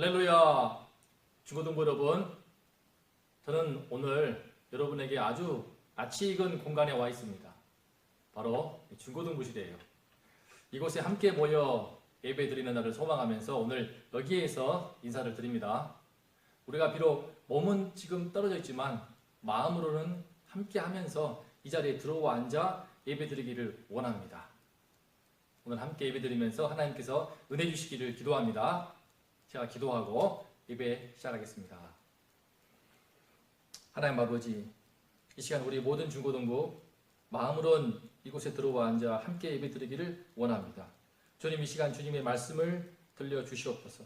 할렐루야! 중고등부 여러분, 저는 오늘 여러분에게 아주 낯익은 공간에 와 있습니다. 바로 중고등부실이에요. 이곳에 함께 모여 예배 드리는 날을 소망하면서 오늘 여기에서 인사를 드립니다. 우리가 비록 몸은 지금 떨어져 있지만 마음으로는 함께 하면서 이 자리에 들어와 앉아 예배 드리기를 원합니다. 오늘 함께 예배 드리면서 하나님께서 은혜 주시기를 기도합니다. 제가 기도하고 예배 시작하겠습니다. 하나님 아버지, 이 시간 우리 모든 중고등부 마음으론 이곳에 들어와 앉아 함께 예배 드리기를 원합니다. 주님, 이 시간 주님의 말씀을 들려주시옵소서.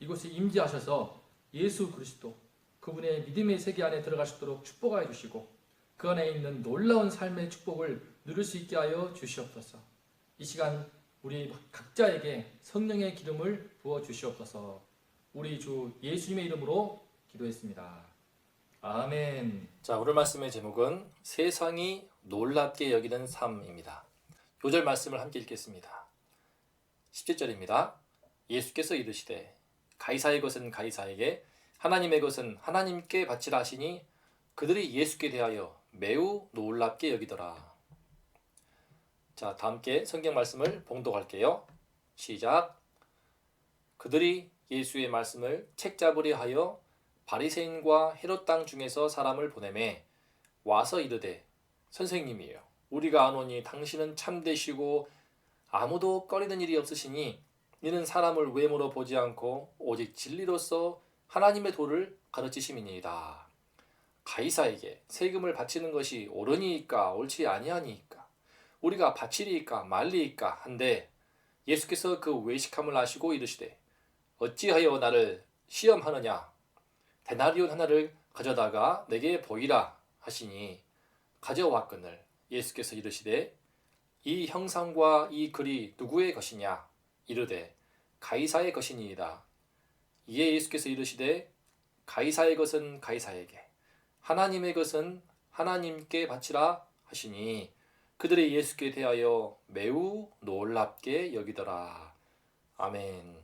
이곳에 임재하셔서 예수 그리스도 그분의 믿음의 세계 안에 들어갈 수 있도록 축복하여 주시고 그 안에 있는 놀라운 삶의 축복을 누릴 수 있게 하여 주시옵소서. 이 시간 우리 각자에게 성령의 기름을 부어 주시옵소서. 우리 주 예수님의 이름으로 기도했습니다. 아멘. 자, 오늘 말씀의 제목은 세상이 놀랍게 여기는 삶입니다. 요절 말씀을 함께 읽겠습니다. 17절입니다. 예수께서 이르시되 가이사의 것은 가이사에게 하나님의 것은 하나님께 바치라 하시니 그들이 예수께 대하여 매우 놀랍게 여기더라. 자, 다 함께 성경 말씀을 봉독할게요. 시작. 그들이 예수의 말씀을 책잡으려 하여 바리새인과 헤롯 땅 중에서 사람을 보내매 와서 이르되 선생님이여, 우리가 아노니 당신은 참되시고 아무도 꺼리는 일이 없으시니 이는 사람을 외모로 보지 않고 오직 진리로서 하나님의 도를 가르치심이니이다. 가이사에게 세금을 바치는 것이 옳으니이까 옳지 아니하니이까 우리가 바치리이까 말리이까 한데 예수께서 그 외식함을 아시고 이르시되 어찌하여 나를 시험하느냐. 데나리온 하나를 가져다가 내게 보이라 하시니 가져왔거늘 예수께서 이르시되 이 형상과 이 글이 누구의 것이냐. 이르되 가이사의 것이니이다. 이에 예수께서 이르시되 가이사의 것은 가이사에게 하나님의 것은 하나님께 바치라 하시니 그들이 예수께 대하여 매우 놀랍게 여기더라. 아멘.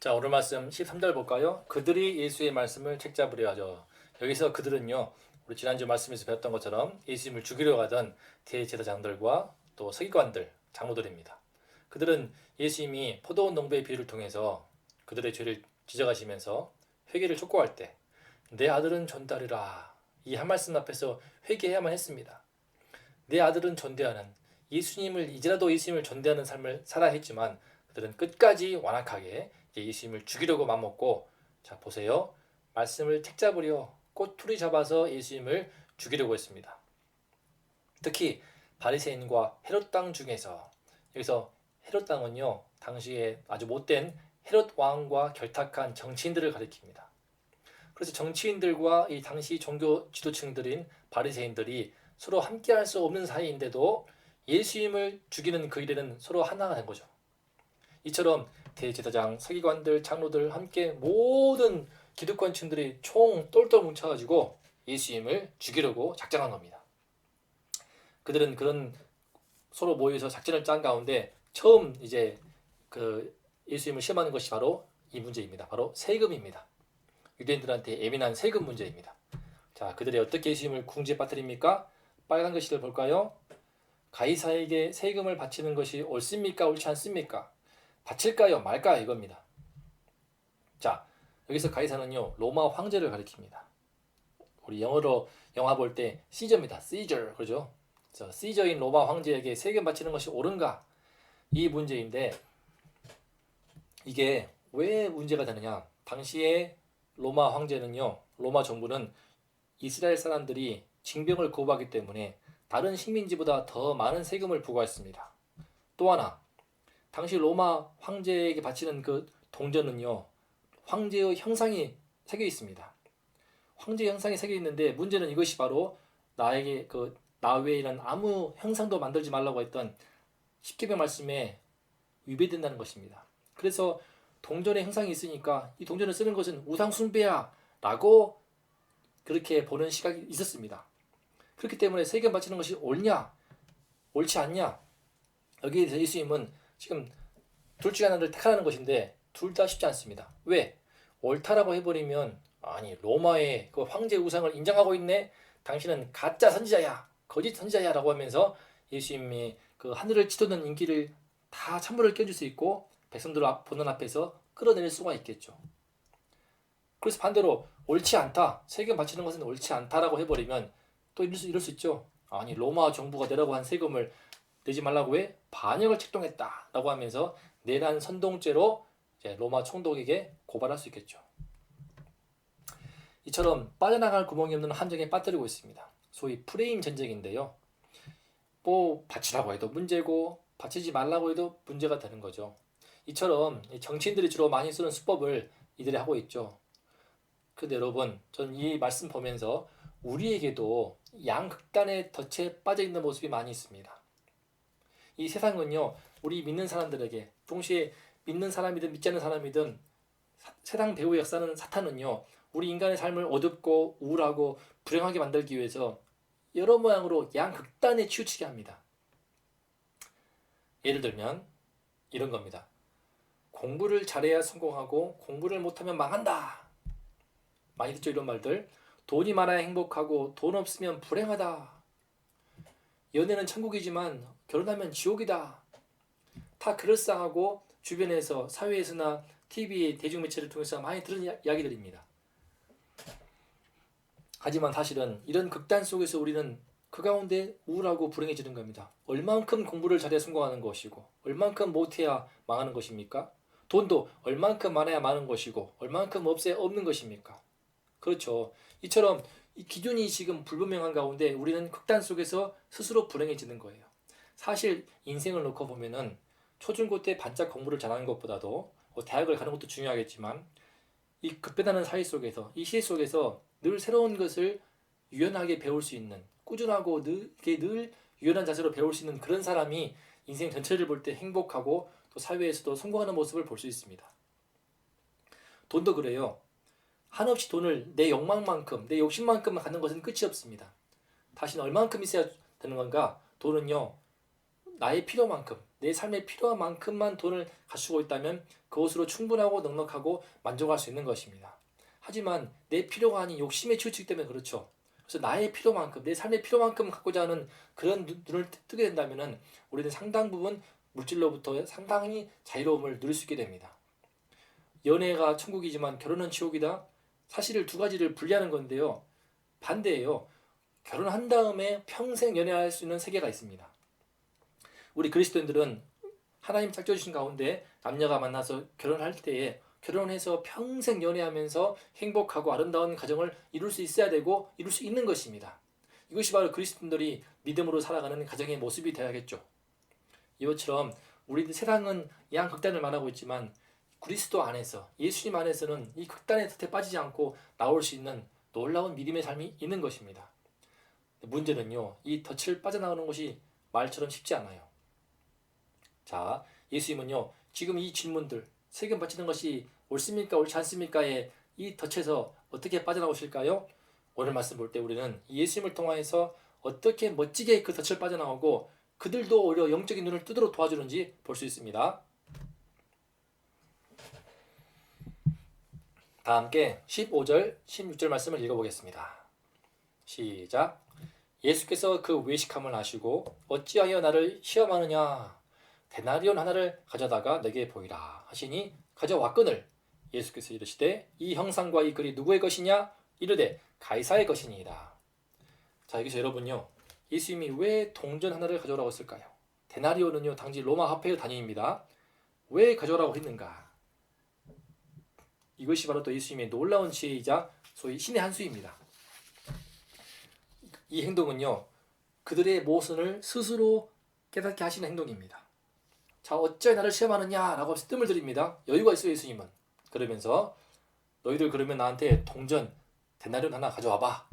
자, 오늘 말씀 13절 볼까요? 그들이 예수의 말씀을 책잡으려 하죠. 여기서 그들은요, 우리 지난주 말씀에서 배웠던 것처럼 예수님을 죽이려 가던 대제사장들과 또 서기관들, 장로들입니다. 그들은 예수님이 포도원 농부의 비유를 통해서 그들의 죄를 지적하시면서 회개를 촉구할 때 내 아들은 존대하리라, 이 한 말씀 앞에서 회개해야만 했습니다. 내 아들은 존대하는, 예수님을 이제라도 예수님을 존대하는 삶을 살아야 했지만 그들은 끝까지 완악하게 예수님을 죽이려고 맘먹고, 자 보세요, 말씀을 책잡으려 꼬투리 잡아서 예수님을 죽이려고 했습니다. 특히 바리새인과 헤롯 땅 중에서, 여기서 헤롯 땅은요 당시에 아주 못된 헤롯 왕과 결탁한 정치인들을 가리킵니다. 그래서 정치인들과 이 당시 종교 지도층들인 바리새인들이 서로 함께할 수 없는 사이인데도 예수님을 죽이는 그 일에는 서로 하나가 된 거죠. 이처럼 대제사장, 서기관들, 장로들 함께 모든 기득권층들이 총 똘똘 뭉쳐가지고 예수님을 죽이려고 작정한 겁니다. 그들은 그런 서로 모여서 작전을 짠 가운데 처음 이제 그 예수님을 시험하는 것이 바로 이 문제입니다. 바로 세금입니다. 유대인들한테 예민한 세금 문제입니다. 자, 그들이 어떻게 예수님을 궁지에 빠뜨립니까? 빨간 글씨를 볼까요? 가이사에게 세금을 바치는 것이 옳습니까? 옳지 않습니까? 바칠까요? 말까요? 이겁니다. 자, 여기서 가이사는요 로마 황제를 가리킵니다. 우리 영어로 영화 볼 때 시저입니다. 시저, 그죠? 시저인 로마 황제에게 세금 바치는 것이 옳은가? 이 문제인데, 이게 왜 문제가 되느냐? 당시에 로마 황제는요, 로마 정부는 이스라엘 사람들이 징병을 거부하기 때문에 다른 식민지보다 더 많은 세금을 부과했습니다. 또 하나, 당시 로마 황제에게 바치는 그 동전은요, 황제의 형상이 새겨 있습니다. 황제의 형상이 새겨 있는데 문제는 이것이 바로 나에게 나 외에 있는 아무 형상도 만들지 말라고 했던 십계명 말씀에 위배된다는 것입니다. 그래서 동전의 형상이 있으니까 이 동전을 쓰는 것은 우상 숭배야 라고 그렇게 보는 시각이 있었습니다. 그렇기 때문에 세금 바치는 것이 옳냐 옳지 않냐, 여기에 대해서 예수님은 지금 둘 중에 하나를 택하라는 것인데 둘 다 쉽지 않습니다. 왜? 옳다라고 해버리면 아니 로마의 그 황제 우상을 인정하고 있네. 당신은 가짜 선지자야, 거짓 선지자야라고 하면서 예수님이 그 하늘을 치솟는 인기를 다 찬물을 끼얹을 수 있고 백성들 보는 앞에서 끌어내릴 수가 있겠죠. 그래서 반대로 옳지 않다, 세금 바치는 것은 옳지 않다라고 해버리면 또 이럴 수 있죠. 아니 로마 정부가 내라고 한 세금을 내지 말라고 해 반역을 책동했다라고 하면서 내란 선동죄로 이제 로마 총독에게 고발할 수 있겠죠. 이처럼 빠져나갈 구멍이 없는 함정에 빠뜨리고 있습니다. 소위 프레임 전쟁인데요. 뭐 바치라고 해도 문제고 바치지 말라고 해도 문제가 되는 거죠. 이처럼 정치인들이 주로 많이 쓰는 수법을 이들이 하고 있죠. 근데 여러분, 전 이 말씀 보면서 우리에게도 양극단의 덫에 빠져 있는 모습이 많이 있습니다. 이 세상은요, 우리 믿는 사람들에게, 동시에 믿는 사람이든 믿지 않는 사람이든 세상 배후의 역사는 사탄은요, 우리 인간의 삶을 어둡고 우울하고 불행하게 만들기 위해서 여러 모양으로 양극단에 치우치게 합니다. 예를 들면 이런 겁니다. 공부를 잘해야 성공하고 공부를 못하면 망한다. 많이 듣죠, 이런 말들. 돈이 많아야 행복하고 돈 없으면 불행하다. 연애는 천국이지만 결혼하면 지옥이다. 다 그럴싸하고 주변에서 사회에서나 TV, 대중매체를 통해서 많이 들은 이야기들입니다. 하지만 사실은 이런 극단 속에서 우리는 그 가운데 우울하고 불행해지는 겁니다. 얼만큼 공부를 잘해 성공하는 것이고 얼만큼 못해야 망하는 것입니까? 돈도 얼만큼 많아야 많은 것이고 얼만큼 없어야 없는 것입니까? 그렇죠. 이처럼 이 기준이 지금 불분명한 가운데 우리는 극단 속에서 스스로 불행해지는 거예요. 사실 인생을 놓고 보면은 초중고 때 반짝 공부를 잘하는 것보다도 대학을 가는 것도 중요하겠지만 이 급변하는 사회 속에서, 이 시대 속에서 늘 새로운 것을 유연하게 배울 수 있는, 꾸준하고 늘 유연한 자세로 배울 수 있는 그런 사람이 인생 전체를 볼 때 행복하고 또 사회에서도 성공하는 모습을 볼 수 있습니다. 돈도 그래요. 한없이 돈을 내 욕망만큼, 내 욕심만큼 갖는 것은 끝이 없습니다. 다시는 얼만큼 있어야 되는 건가? 돈은요, 나의 필요만큼, 내 삶에 필요한 만큼만 돈을 갖추고 있다면 그것으로 충분하고 넉넉하고 만족할 수 있는 것입니다. 하지만 내 필요가 아닌 욕심에 치우치기 때문에 그렇죠. 그래서 나의 필요만큼, 내 삶의 필요만큼 갖고자 하는 그런 눈을 뜨게 된다면 우리는 상당 부분 물질로부터 상당히 자유로움을 누릴 수 있게 됩니다. 연애가 천국이지만 결혼은 지옥이다. 사실 두 가지를 분리하는 건데요. 반대예요. 결혼한 다음에 평생 연애할 수 있는 세계가 있습니다. 우리 그리스도인들은 하나님 짝져주신 가운데 남녀가 만나서 결혼할 때에 결혼해서 평생 연애하면서 행복하고 아름다운 가정을 이룰 수 있어야 되고 이룰 수 있는 것입니다. 이것이 바로 그리스도인들이 믿음으로 살아가는 가정의 모습이 되어야겠죠. 이것처럼 우리 세상은 양극단을 말하고 있지만 그리스도 안에서, 예수님 안에서는 이 극단의 덫에 빠지지 않고 나올 수 있는 놀라운 믿음의 삶이 있는 것입니다. 문제는요, 이 덫을 빠져나오는 것이 말처럼 쉽지 않아요. 자, 예수님은요, 지금 이 질문들, 세금 바치는 것이 옳습니까, 옳지 않습니까의 이 덫에서 어떻게 빠져나오실까요? 오늘 말씀 볼 때 우리는 예수님을 통하여서 어떻게 멋지게 그 덫을 빠져나오고 그들도 오히려 영적인 눈을 뜨도록 도와주는지 볼 수 있습니다. 다 함께 15절, 16절 말씀을 읽어보겠습니다. 시작. 예수께서 그 외식함을 하시고 어찌하여 나를 시험하느냐, 데나리온 하나를 가져다가 내게 보이라 하시니 가져왔거늘 예수께서 이르시되 이 형상과 이 글이 누구의 것이냐, 이르되 가이사의 것이니이다. 자, 여기서 여러분요, 예수님이 왜 동전 하나를 가져오라고 했을까요? 데나리온은요, 당시 로마 화폐의 단위입니다. 왜 가져오라고 했는가? 이것이 바로 또 예수님의 놀라운 지혜이자 소위 신의 한 수입니다. 이 행동은요, 그들의 모순을 스스로 깨닫게 하시는 행동입니다. 자, 어찌 나를 시험하느냐 라고 뜸을 들입니다. 여유가 있어요, 예수님은. 그러면서 너희들 그러면 나한테 동전 데나리온 하나 가져와봐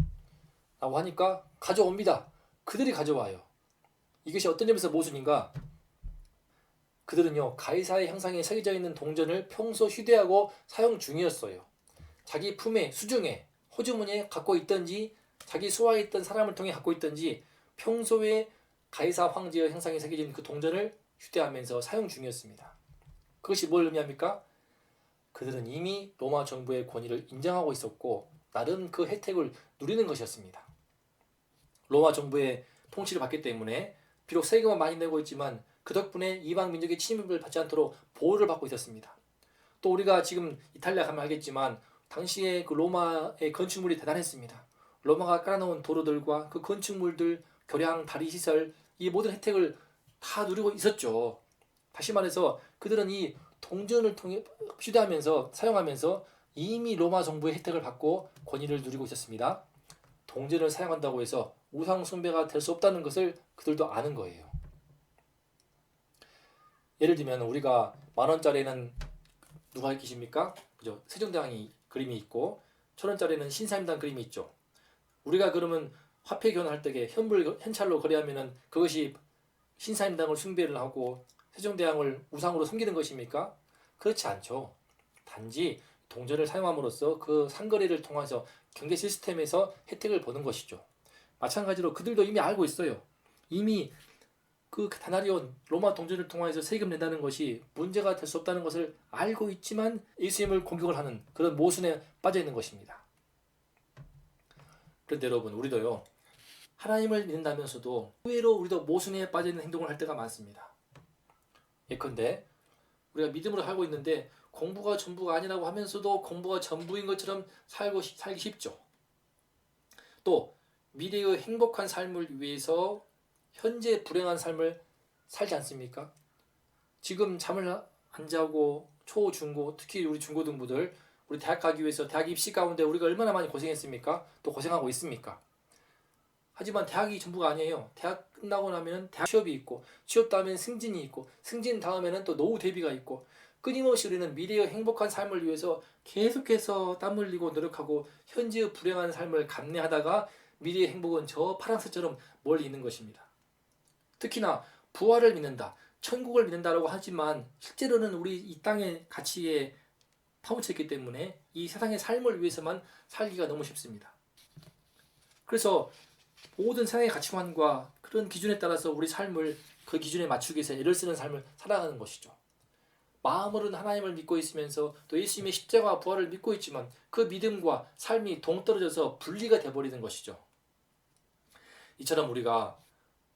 라고 하니까 가져옵니다. 그들이 가져와요. 이것이 어떤 점에서 모순인가? 그들은요, 가이사의 형상에 새겨져 있는 동전을 평소 휴대하고 사용 중이었어요. 자기 품에, 수중에, 호주머니에 갖고 있던지 자기 수하에 있던 사람을 통해 갖고 있던지 평소에 가이사 황제의 형상에 새겨진 그 동전을 휴대하면서 사용 중이었습니다. 그것이 뭘 의미합니까? 그들은 이미 로마 정부의 권위를 인정하고 있었고 나름 그 혜택을 누리는 것이었습니다. 로마 정부의 통치를 받기 때문에 비록 세금을 많이 내고 있지만 그 덕분에 이방 민족의 침입을 받지 않도록 보호를 받고 있었습니다. 또 우리가 지금 이탈리아 가면 알겠지만 당시에 그 로마의 건축물이 대단했습니다. 로마가 깔아놓은 도로들과 그 건축물들, 교량, 다리 시설, 이 모든 혜택을 다 누리고 있었죠. 다시 말해서 그들은 이 동전을 통해 휴대하면서 사용하면서 이미 로마 정부의 혜택을 받고 권위를 누리고 있었습니다. 동전을 사용한다고 해서 우상 숭배가 될 수 없다는 것을 그들도 아는 거예요. 예를 들면 우리가 10,000원짜리는 누가 계십니까? 그죠? 세종대왕이 그림이 있고 1,000원짜리는 신사임당 그림이 있죠. 우리가 그러면 화폐 교환할 때 현찰로 거래하면은 그것이 신사임당을 숭배를 하고 세종대왕을 우상으로 섬기는 것입니까? 그렇지 않죠. 단지 동전을 사용함으로써 그 상거래를 통해서 경제 시스템에서 혜택을 보는 것이죠. 마찬가지로 그들도 이미 알고 있어요. 이미 그 다나리온 로마 동전을 통해서 세금 낸다는 것이 문제가 될 수 없다는 것을 알고 있지만 예수님을 공격을 하는 그런 모순에 빠져 있는 것입니다. 그런데 여러분 우리도요. 하나님을 믿는다면서도 의외로 우리도 모순에 빠져 있는 행동을 할 때가 많습니다. 예컨대 우리가 믿음으로 살고 있는데 공부가 전부가 아니라고 하면서도 공부가 전부인 것처럼 살기 쉽죠. 또 미래의 행복한 삶을 위해서 현재 불행한 삶을 살지 않습니까? 지금 잠을 안 자고 초, 중고, 특히 우리 중고등부들 우리 대학 가기 위해서 대학 입시 가운데 우리가 얼마나 많이 고생했습니까? 또 고생하고 있습니까? 하지만 대학이 전부가 아니에요. 대학 끝나고 나면 대학 취업이 있고 취업 다음엔 승진이 있고 승진 다음에는 또 노후 대비가 있고 끊임없이 우리는 미래의 행복한 삶을 위해서 계속해서 땀 흘리고 노력하고 현재의 불행한 삶을 감내하다가 미래의 행복은 저 파랑새처럼 멀리 있는 것입니다. 특히나 부활을 믿는다, 천국을 믿는다라고 하지만 실제로는 우리 이 땅의 가치에 파묻혀 있기 때문에 이 세상의 삶을 위해서만 살기가 너무 쉽습니다. 그래서 모든 세상의 가치관과 그런 기준에 따라서 우리 삶을 그 기준에 맞추기 위해서 애를 쓰는 삶을 살아가는 것이죠. 마음으로는 하나님을 믿고 있으면서 또 예수님의 십자가와 부활을 믿고 있지만 그 믿음과 삶이 동떨어져서 분리가 되어버리는 것이죠. 이처럼 우리가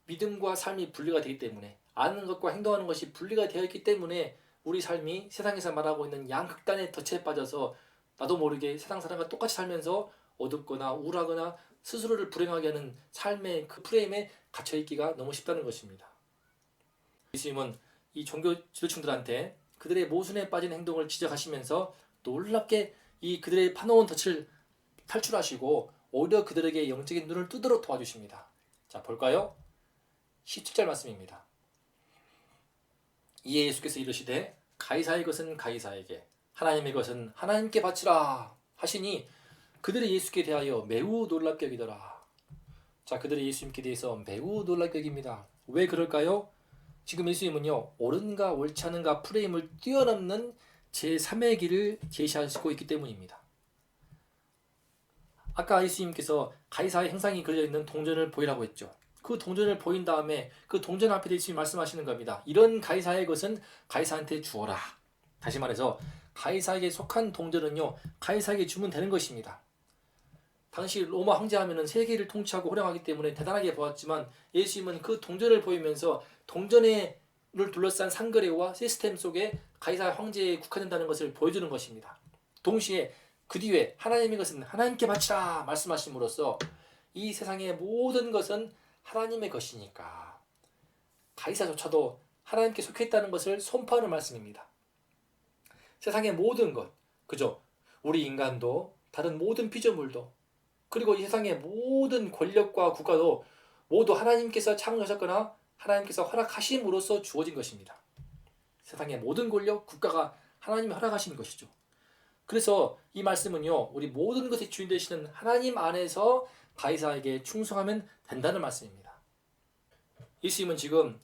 믿음과 삶이 분리가 되기 때문에 아는 것과 행동하는 것이 분리가 되어 있기 때문에 우리 삶이 세상에서 말하고 있는 양극단의 덫에 빠져서 나도 모르게 세상 사람과 똑같이 살면서 어둡거나 우울하거나 스스로를 불행하게 하는 삶의 그 프레임에 갇혀있기가 너무 쉽다는 것입니다. 예수님은 이 종교 지도층들한테 그들의 모순에 빠진 행동을 지적하시면서 놀랍게 이 그들의 파놓은 덫을 탈출하시고 오히려 그들에게 영적인 눈을 뜨도록 도와주십니다. 자, 볼까요? 17절 말씀입니다. 이에 예수께서 이르시되 가이사의 것은 가이사에게 하나님의 것은 하나님께 바치라 하시니 그들이 예수께 대하여 매우 놀랍게 여기더라. 자, 그들이 예수님께 대해서 매우 놀랍게 여깁니다. 왜 그럴까요? 지금 예수님은요, 옳은가 옳지 않은가 프레임을 뛰어넘는 제3의 길을 제시하시고 있기 때문입니다. 아까 예수님께서 가이사의 형상이 그려있는 동전을 보이라고 했죠. 그 동전을 보인 다음에 그 동전 앞에 예수님이 말씀하시는 겁니다. 이런 가이사의 것은 가이사한테 주어라. 다시 말해서 가이사에게 속한 동전은요, 가이사에게 주면 되는 것입니다. 당시 로마 황제하면은 세계를 통치하고 호령하기 때문에 대단하게 보았지만 예수님은 그 동전을 보이면서 동전을 둘러싼 상거래와 시스템 속에 가이사 황제에 국한된다는 것을 보여주는 것입니다. 동시에 그 뒤에 하나님의 것은 하나님께 바치라 말씀하심으로써 이 세상의 모든 것은 하나님의 것이니까 가이사조차도 하나님께 속해 있다는 것을 선포하는 말씀입니다. 세상의 모든 것, 그죠? 우리 인간도 다른 모든 피조물도 그리고 이 세상의 모든 권력과 국가도 모두 하나님께서 창조하셨거나 하나님께서 허락하심으로써 주어진 것입니다. 세상의 모든 권력, 국가가 하나님이 허락하신 것이죠. 그래서 이 말씀은요, 우리 모든 것의 주인 되시는 하나님 안에서 가이사에게 충성하면 된다는 말씀입니다. 예수님은 지금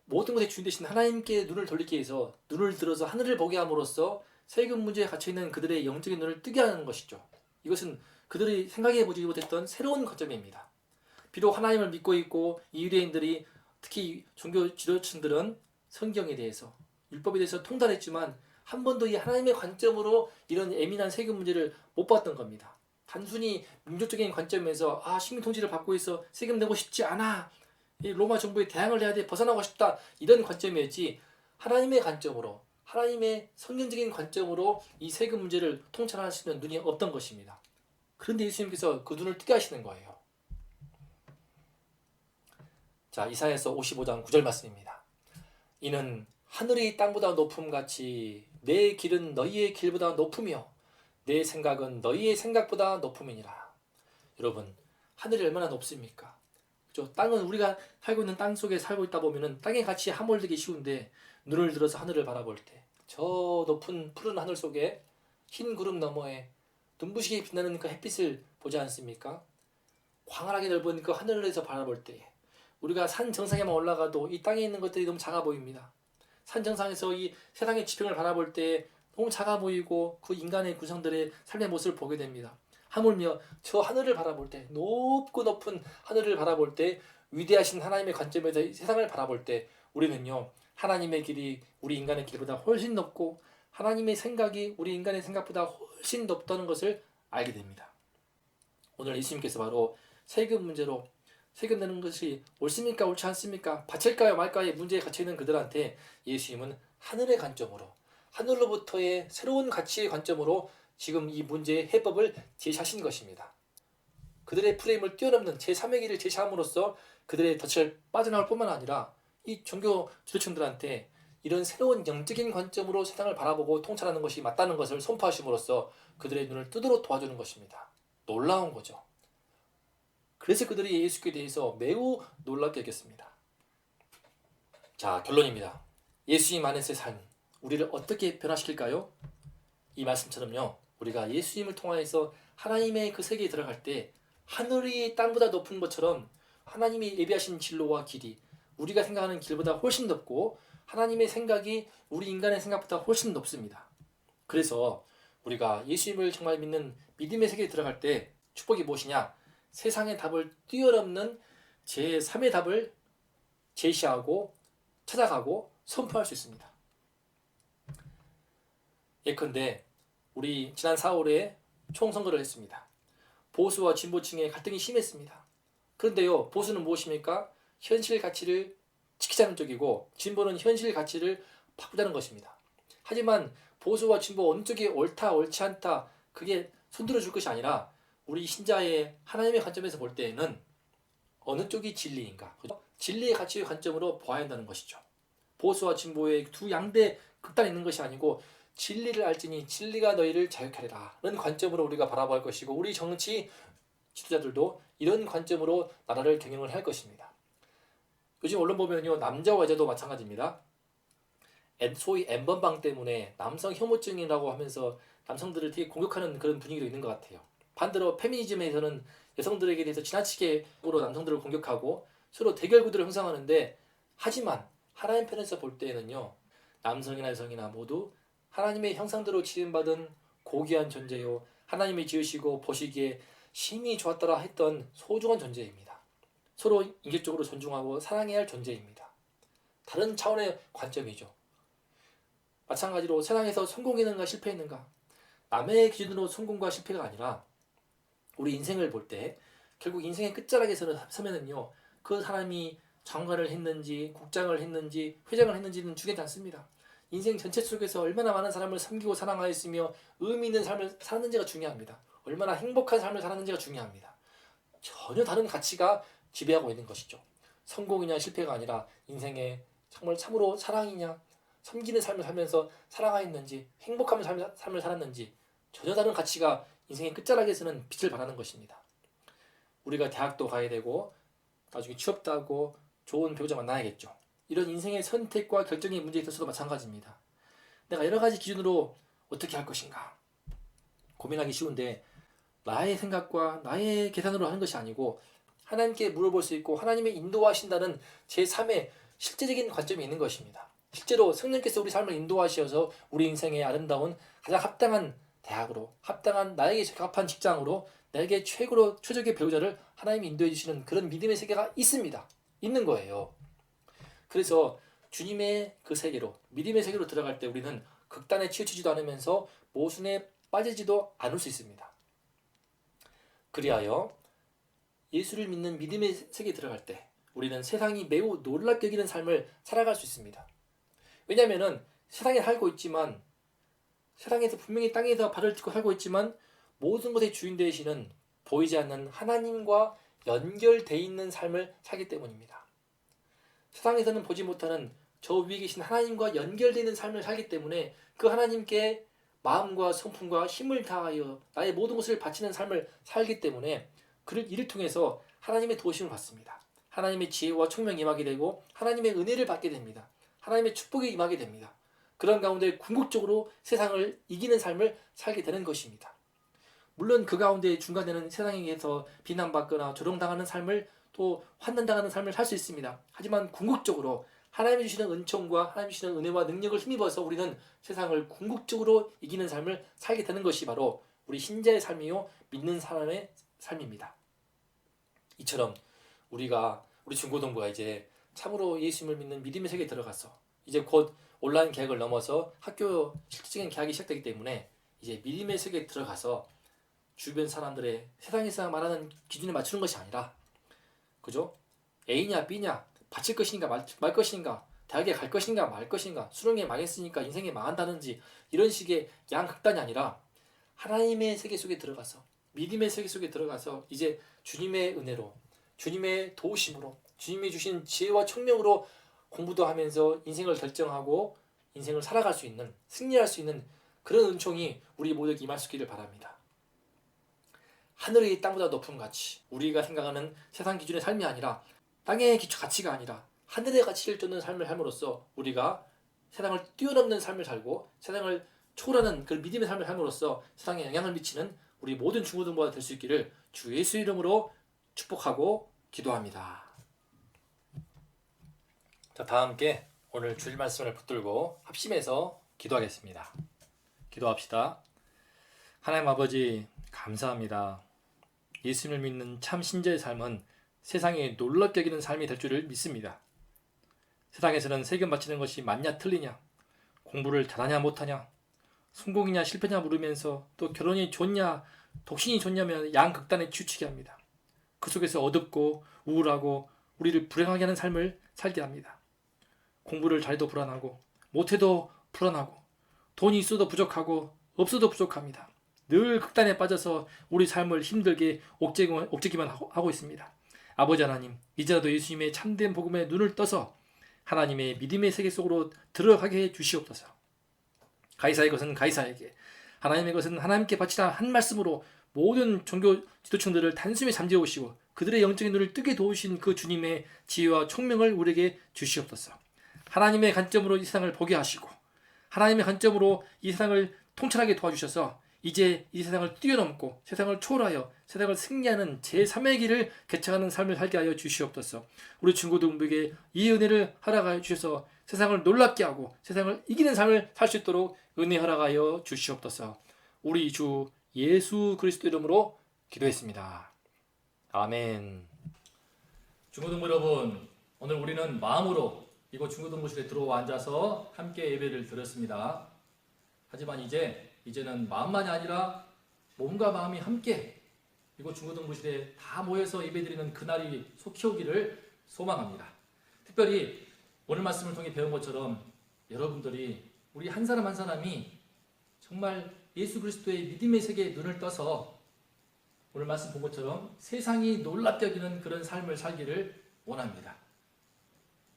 모든 것의 주인 되신 하나님께 눈을 돌리기 위해서 눈을 들어서 하늘을 보게 함으로써 세금 문제에 갇혀있는 그들의 영적인 눈을 뜨게 하는 것이죠. 이것은 그들이 생각해보지 못했던 새로운 관점입니다. 비록 하나님을 믿고 있고 이 유대인들이 특히 종교 지도층들은 성경에 대해서 율법에 대해서 통달했지만 한 번도 이 하나님의 관점으로 이런 예민한 세금 문제를 못 봤던 겁니다. 단순히 민족적인 관점에서 식민 통치를 받고 있어 세금 내고 싶지 않아, 이 로마 정부에 대항을 해야 돼, 벗어나고 싶다, 이런 관점이었지 하나님의 관점으로, 하나님의 성경적인 관점으로 이 세금 문제를 통찰할 수 있는 눈이 없던 것입니다. 그런데 예수님께서 그 눈을 뜨게 하시는 거예요. 자, 이사야서 55장 9절 말씀입니다. 이는 하늘이 땅보다 높음같이 내 길은 너희의 길보다 높으며 내 생각은 너희의 생각보다 높음이니라. 여러분, 하늘이 얼마나 높습니까? 그죠? 땅은 우리가 살고 있는 땅 속에 살고 있다 보면은 땅의 가치에 함몰되기 쉬운데, 눈을 들어서 하늘을 바라볼 때 저 높은 푸른 하늘 속에 흰 구름 너머에 눈부시게 빛나는 그 햇빛을 보지 않습니까? 광활하게 넓은 그 하늘에서 바라볼 때 우리가 산 정상에만 올라가도 이 땅에 있는 것들이 너무 작아 보입니다. 산 정상에서 이 세상의 지평을 바라볼 때 너무 작아 보이고 그 인간의 구성들의 삶의 모습을 보게 됩니다. 하물며 저 하늘을 바라볼 때, 높고 높은 하늘을 바라볼 때, 위대하신 하나님의 관점에서 이 세상을 바라볼 때 우리는요, 하나님의 길이 우리 인간의 길보다 훨씬 높고 하나님의 생각이 우리 인간의 생각보다 훨씬 높다는 것을 알게 됩니다. 오늘 예수님께서 바로 세금 문제로, 세금 내는 것이 옳습니까 옳지 않습니까, 바칠까요 말까의 문제에 갇혀있는 그들한테 예수님은 하늘의 관점으로, 하늘로부터의 새로운 가치의 관점으로 지금 이 문제의 해법을 제시하신 것입니다. 그들의 프레임을 뛰어넘는 제3의 길을 제시함으로써 그들의 덫을 빠져나올 뿐만 아니라 이 종교 지도층들한테 이런 새로운 영적인 관점으로 세상을 바라보고 통찰하는 것이 맞다는 것을 선포하심으로써 그들의 눈을 뜨도록 도와주는 것입니다. 놀라운 거죠. 그래서 그들이 예수께 대해서 매우 놀랍게 여겼습니다. 자, 결론입니다. 예수님 안에서의 삶, 우리를 어떻게 변화시킬까요? 이 말씀처럼요, 우리가 예수님을 통하여서 하나님의 그 세계에 들어갈 때 하늘이 땅보다 높은 것처럼 하나님이 예비하신 진로와 길이 우리가 생각하는 길보다 훨씬 높고 하나님의 생각이 우리 인간의 생각보다 훨씬 높습니다. 그래서 우리가 예수님을 정말 믿는 믿음의 세계에 들어갈 때 축복이 무엇이냐? 세상의 답을 뛰어넘는 제3의 답을 제시하고 찾아가고 선포할 수 있습니다. 예컨대 우리 지난 4월에 총선거를 했습니다. 보수와 진보층의 갈등이 심했습니다. 그런데요, 보수는 무엇입니까? 현실 가치를 지키자는 쪽이고 진보는 현실 가치를 바꾸자는 것입니다. 하지만 보수와 진보 어느 쪽이 옳다 옳지 않다 그게 손들어 줄 것이 아니라 우리 신자의 하나님의 관점에서 볼 때에는 어느 쪽이 진리인가, 진리의 가치의 관점으로 보아야 한다는 것이죠. 보수와 진보의 두 양대 극단에 있는 것이 아니고 진리를 알지니 진리가 너희를 자유케 하리라 라는 관점으로 우리가 바라볼 것이고, 우리 정치 지도자들도 이런 관점으로 나라를 경영을 할 것입니다. 요즘 언론 보면요, 남자와 여자도 마찬가지입니다. 소위 N번방 때문에 남성 혐오증이라고 하면서 남성들을 되게 공격하는 그런 분위기도 있는 것 같아요. 반대로 페미니즘에서는 여성들에게 대해서 지나치게 남성들을 공격하고 서로 대결 구도를 형성하는데, 하지만 하나님 편에서 볼 때에는요, 남성이나 여성이나 모두 하나님의 형상대로 지음받은 고귀한 존재요, 하나님이 지으시고 보시기에 심히 좋았더라 했던 소중한 존재입니다. 서로 인격적으로 존중하고 사랑해야 할 존재입니다. 다른 차원의 관점이죠. 마찬가지로 세상에서 성공했는가 실패했는가, 남의 기준으로 성공과 실패가 아니라 우리 인생을 볼 때 결국 인생의 끝자락에 서면은요, 그 사람이 장관을 했는지 국장을 했는지 회장을 했는지는 중요하지 않습니다. 인생 전체 속에서 얼마나 많은 사람을 섬기고 사랑하였으며 의미 있는 삶을 살았는지가 중요합니다. 얼마나 행복한 삶을 살았는지가 중요합니다. 전혀 다른 가치가 지배하고 있는 것이죠. 성공이냐 실패가 아니라 인생에 정말 참으로 사랑이냐, 섬기는 삶을 살면서 사랑하였는지, 행복한 삶을 살았는지, 전혀 다른 가치가 인생의 끝자락에서는 빛을 발하는 것입니다. 우리가 대학도 가야 되고 나중에 취업도 하고 좋은 배우자 만나야겠죠. 이런 인생의 선택과 결정의 문제에 있어서도 마찬가지입니다. 내가 여러 가지 기준으로 어떻게 할 것인가 고민하기 쉬운데, 나의 생각과 나의 계산으로 하는 것이 아니고 하나님께 물어볼 수 있고 하나님의 인도하신다는 제3의 실제적인 관점이 있는 것입니다. 실제로 성령께서 우리 삶을 인도하셔서 우리 인생의 아름다운 가장 합당한 대학으로, 합당한 나에게 적합한 직장으로, 나에게 최적의 배우자를 하나님이 인도해 주시는 그런 믿음의 세계가 있습니다. 있는 거예요. 그래서 주님의 그 세계로, 믿음의 세계로 들어갈 때 우리는 극단에 치우치지도 않으면서 모순에 빠지지도 않을 수 있습니다. 그리하여 예수를 믿는 믿음의 세계에 들어갈 때 우리는 세상이 매우 놀랍게 여기는 삶을 살아갈 수 있습니다. 왜냐하면 세상에 살고 있지만, 세상에서 분명히 땅에서 발을 딛고 살고 있지만 모든 것의 주인 되시는 보이지 않는 하나님과 연결되어 있는 삶을 살기 때문입니다. 세상에서는 보지 못하는 저 위에 계신 하나님과 연결되어 있는 삶을 살기 때문에 그 하나님께 마음과 성품과 힘을 다하여 나의 모든 것을 바치는 삶을 살기 때문에 이를 통해서 하나님의 도우심을 받습니다. 하나님의 지혜와 총명이 임하게 되고 하나님의 은혜를 받게 됩니다. 하나님의 축복이 임하게 됩니다. 그런 가운데 궁극적으로 세상을 이기는 삶을 살게 되는 것입니다. 물론 그 가운데 중간에는 세상에 의해서 비난받거나 조롱당하는 삶을, 또 환난당하는 삶을 살 수 있습니다. 하지만 궁극적으로 하나님이 주시는 은총과 하나님이 주시는 은혜와 능력을 힘입어서 우리는 세상을 궁극적으로 이기는 삶을 살게 되는 것이 바로 우리 신자의 삶이요, 믿는 사람의 삶입니다. 이처럼 우리 중고등부가 이제 참으로 예수님을 믿는 믿음의 세계에 들어가서 이제 곧 온라인 개학을 넘어서 학교 실질적인 개학이 시작되기 때문에 이제 믿음의 세계에 들어가서 주변 사람들의 세상에서 말하는 기준에 맞추는 것이 아니라, 그죠? A냐 B냐, 바칠 것인가 말 것인가, 대학에 갈 것인가 말 것인가, 수능에 망했으니까 인생에 망한다는지, 이런 식의 양극단이 아니라 하나님의 세계 속에 들어가서, 믿음의 세계 속에 들어가서 이제 주님의 은혜로, 주님의 도우심으로, 주님이 주신 지혜와 총명으로 공부도 하면서 인생을 결정하고 인생을 살아갈 수 있는, 승리할 수 있는 그런 은총이 우리 모두에게 임할 수 있기를 바랍니다. 하늘의 땅보다 높은 가치, 우리가 생각하는 세상 기준의 삶이 아니라, 땅의 가치가 아니라 하늘의 가치를 쫓는 삶을 삶으로써 우리가 세상을 뛰어넘는 삶을 살고 세상을 초월하는 그 믿음의 삶을 삶으로써 세상에 영향을 미치는 우리 모든 중고등부가 될 수 있기를 주 예수 이름으로 축복하고 기도합니다. 자, 다 함께 오늘 주일 말씀을 붙들고 합심해서 기도하겠습니다. 기도합시다. 하나님 아버지, 감사합니다. 예수님을 믿는 참 신자의 삶은 세상에 놀랍게 여기는 삶이 될 줄을 믿습니다. 세상에서는 세금 바치는 것이 맞냐 틀리냐, 공부를 잘하냐 못하냐, 성공이냐 실패냐 물으면서 또 결혼이 좋냐 독신이 좋냐면 양극단에 치우치게 합니다. 그 속에서 어둡고 우울하고 우리를 불행하게 하는 삶을 살게 합니다. 공부를 잘해도 불안하고 못해도 불안하고 돈이 있어도 부족하고 없어도 부족합니다. 늘 극단에 빠져서 우리 삶을 힘들게 옥죄기만 하고 있습니다. 아버지 하나님, 이제라도 예수님의 참된 복음에 눈을 떠서 하나님의 믿음의 세계 속으로 들어가게 해 주시옵소서. 가이사의 것은 가이사에게, 하나님의 것은 하나님께 바치라 한 말씀으로 모든 종교 지도층들을 단숨에 잠재우시고 그들의 영적인 눈을 뜨게 도우신 그 주님의 지혜와 총명을 우리에게 주시옵소서. 하나님의 관점으로 이 세상을 보게 하시고 하나님의 관점으로 이 세상을 통찰하게 도와주셔서 이제 이 세상을 뛰어넘고 세상을 초월하여 세상을 승리하는 제3의 길을 개척하는 삶을 살게 하여 주시옵소서. 우리 중고등부에게 이 은혜를 허락하여 주셔서 세상을 놀랍게 하고 세상을 이기는 삶을 살 수 있도록 은혜 허락하여 주시옵소서. 우리 주 예수 그리스도 이름으로 기도했습니다. 아멘. 중고등부 여러분, 오늘 우리는 마음으로 이곳 중고등부실에 들어와 앉아서 함께 예배를 드렸습니다. 하지만 이제는 마음만이 아니라 몸과 마음이 함께 이곳 중고등부실에 다 모여서 예배드리는 그날이 속히 오기를 소망합니다. 특별히 오늘 말씀을 통해 배운 것처럼 여러분들이, 우리 한 사람 한 사람이 정말 예수 그리스도의 믿음의 세계에 눈을 떠서 오늘 말씀 본 것처럼 세상이 놀랍게 여기는 그런 삶을 살기를 원합니다.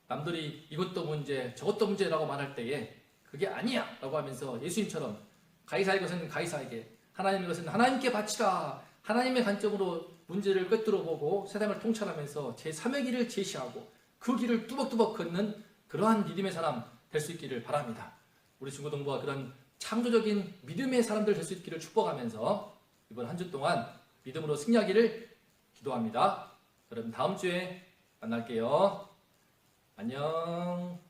남들이 이것도 문제 저것도 문제라고 말할 때에 그게 아니야 라고 하면서 예수님처럼 가이사의 것은 가이사에게, 하나님의 것은 하나님께 바치라, 하나님의 관점으로 문제를 꿰뚫어 보고 세상을 통찰하면서 제3의 길을 제시하고 그 길을 뚜벅뚜벅 걷는 그러한 믿음의 사람 될 수 있기를 바랍니다. 우리 중고등부가 그런 창조적인 믿음의 사람들 될 수 있기를 축복하면서 이번 한 주 동안 믿음으로 승리하기를 기도합니다. 여러분 다음 주에 만날게요. 안녕.